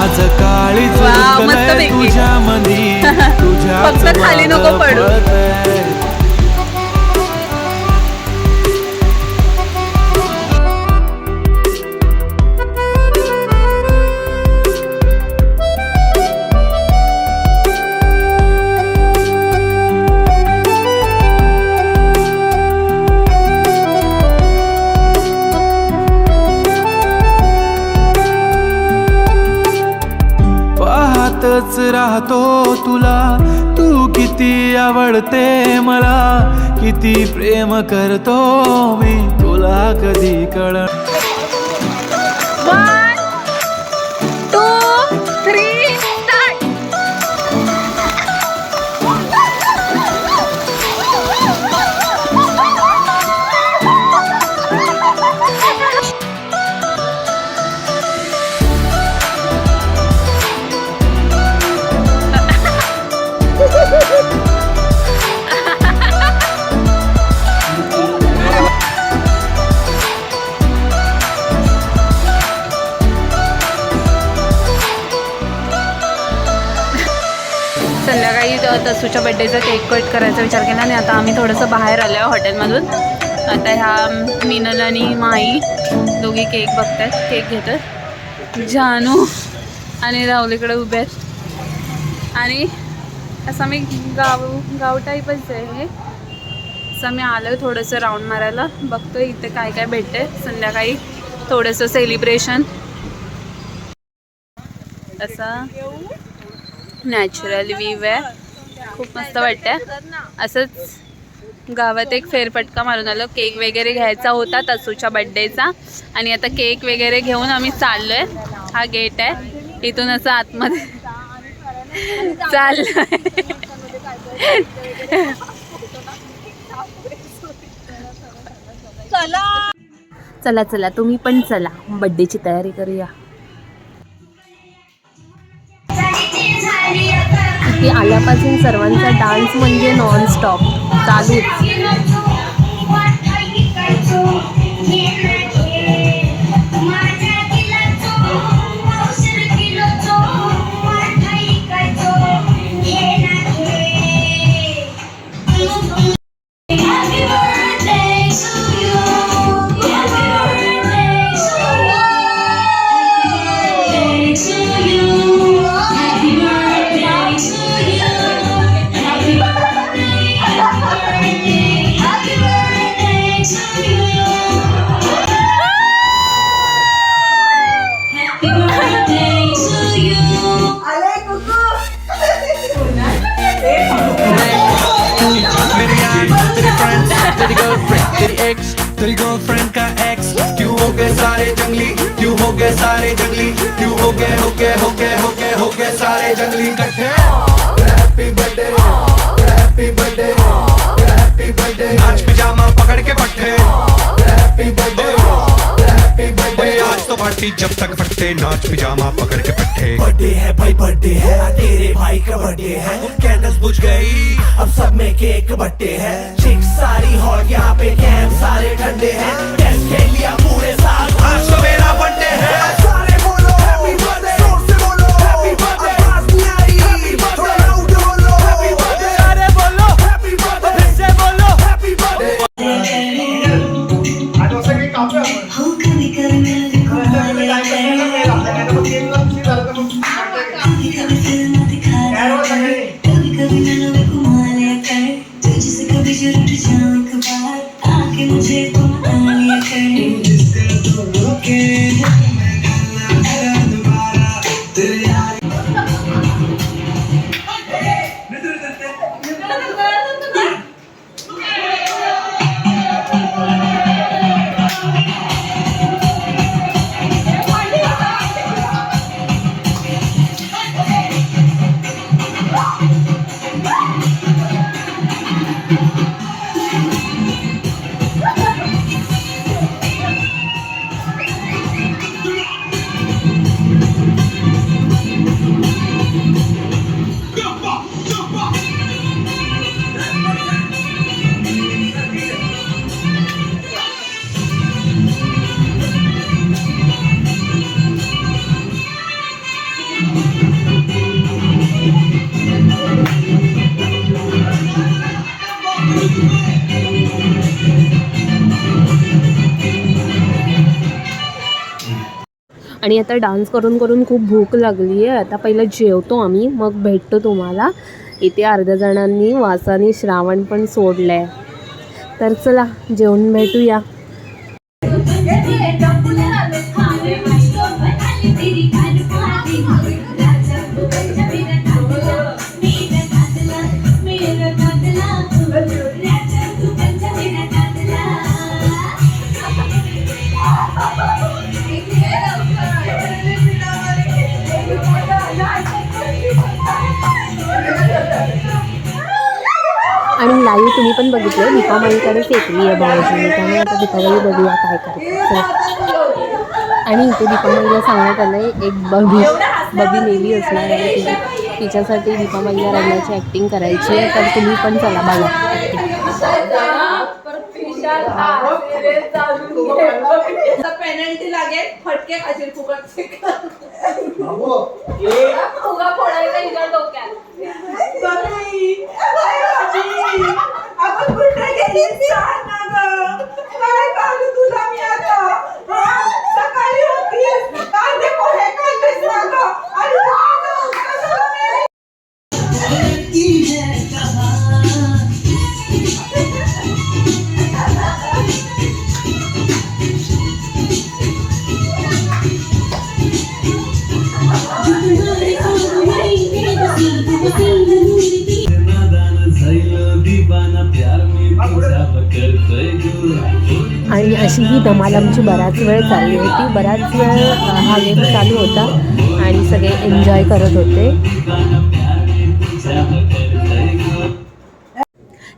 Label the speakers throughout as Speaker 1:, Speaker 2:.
Speaker 1: आज काळी झुकलंय तुझ्या मधी तुझ्या
Speaker 2: फक्त खाली नको पडू.
Speaker 1: पाहतच राहतो तुला, तू किती आवडते मला, किती प्रेम करतो मी तुला कधी कळण.
Speaker 2: 1 2 3 स्टार्ट. संध्याकाळी तसूच्या बड्डेचा केक कट करायचा विचार केला आणि आता आम्ही थोडंसं बाहेर आलो आहे हॉटेलमधून. आता ह्या मीनल आणि माई दोघी केक बघतात, केक घेतात. जानू आणि राहुलीकडे उभे आहेत. आणि असं मी गाव टाईपच आहे हे. असं मी आलो थोडंसं राऊंड मारायला, बघतो इथे काय काय भेटते. संध्याकाळी थोडंसं सेलिब्रेशन, असं नॅचरल व्ह्यू आहे, खूप मस्त वाटतं. असंच गावात एक फेरफटका मारून आलो. केक वगैरे घ्यायचा होता तसूच्या बड्डेचा आणि आता केक वगैरे घेऊन आम्ही चाललो आहे. हा गेट आहे, इथून असं आतमध्ये चाललो आहे. चला चला तुम्ही पण चला, बड्डेची तयारी करूया. की आल्यापासून सर्वांचा डान्स म्हणजे नॉनस्टॉप चालूच.
Speaker 1: तेरी गर्लफ्रेंड का एक्स क्यों हो गए सारे जंगली, क्यों हो गए सारे जंगली, क्यों हो गए सारे जंगली इकट्ठे. Happy birthday happy birthday happy birthday. नाच पिजामा पकड़ के पट्टे. Happy birthday happy birthday. आज तो पार्टी जब तक फटते, नाच पिजामा पकड़ के पट्टे. बर्थडे है भाई बर्थडे है, तेरे भाई का बर्थडे है. कैंडल्स बुझ गई, अब सब में केक बट्टे है. चिक सारी हॉट यहाँ पे, कैंप सारे ठंडे हैं. टेस्ट खेल लिया पूरे साल, आज तो मेरा बर्थडे है. सारे बोलो हैप्पी बर्थडे, जोर से बोलो हैप्पी बर्थडे. आवाज नहीं आ रही, थोड़ा लाउड बोलो हैप्पी बर्थडे. अरे बोलो हैप्पी बर्थडे, फिर से बोलो हैप्पी बर्थडे. आज वैसे की काम है हो कभी कभी मेरे को
Speaker 2: आणि आता डान्स करून करून खूप भूक लागली आहे. आता पहिलं जेवतो आम्ही, मग भेटतो तुम्हाला. इथे अर्ध्या जणांनी वासानी श्रावण पण सोडलं आहे. तर चला जेवून भेटूया. आणि लाईव्ह तुम्ही पण बघितलं, दीपामाईकडे फेकली आहे भाऊजीने. त्यामुळे आता दीपावली बघूया काय करतात. आणि इथे दीपामाईला सांगण्यात आलं आहे एक बबी नेली असणार आहे तिच्यासाठी दीपामाईला रडण्याची ॲक्टिंग करायची आहे. तर तुम्ही पण चला बघा.
Speaker 3: पेनल्टी लागेल, फटके खाशील फुकटचे.
Speaker 2: आणि अशी ही धमाल आमची बराच वेळ चालली होती. बराच वेळ हा गेम चालू होता आणि सगळे एन्जॉय करत होते.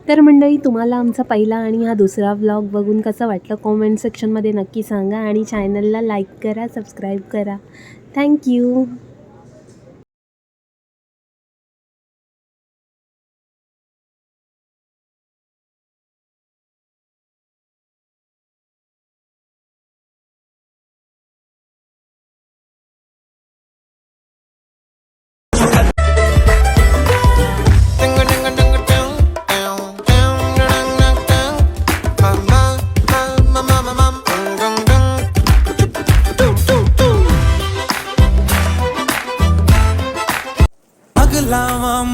Speaker 2: तर मंडळी, तुम्हाला आमचा पहिला आणि हा दुसरा व्लॉग बघून कसं वाटलं कॉमेंट सेक्शनमध्ये नक्की सांगा. आणि चॅनलला लाईक करा, सबस्क्राईब करा. थँक्यू.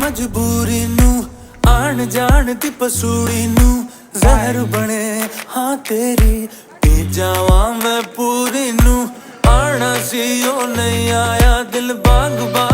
Speaker 1: मजबूरी नू आन जान दी पसूड़ी नू जहर बने हाँ तेरी पी जावा मैं पूरी नू आना सी ओ नहीं आया दिल बाग बाग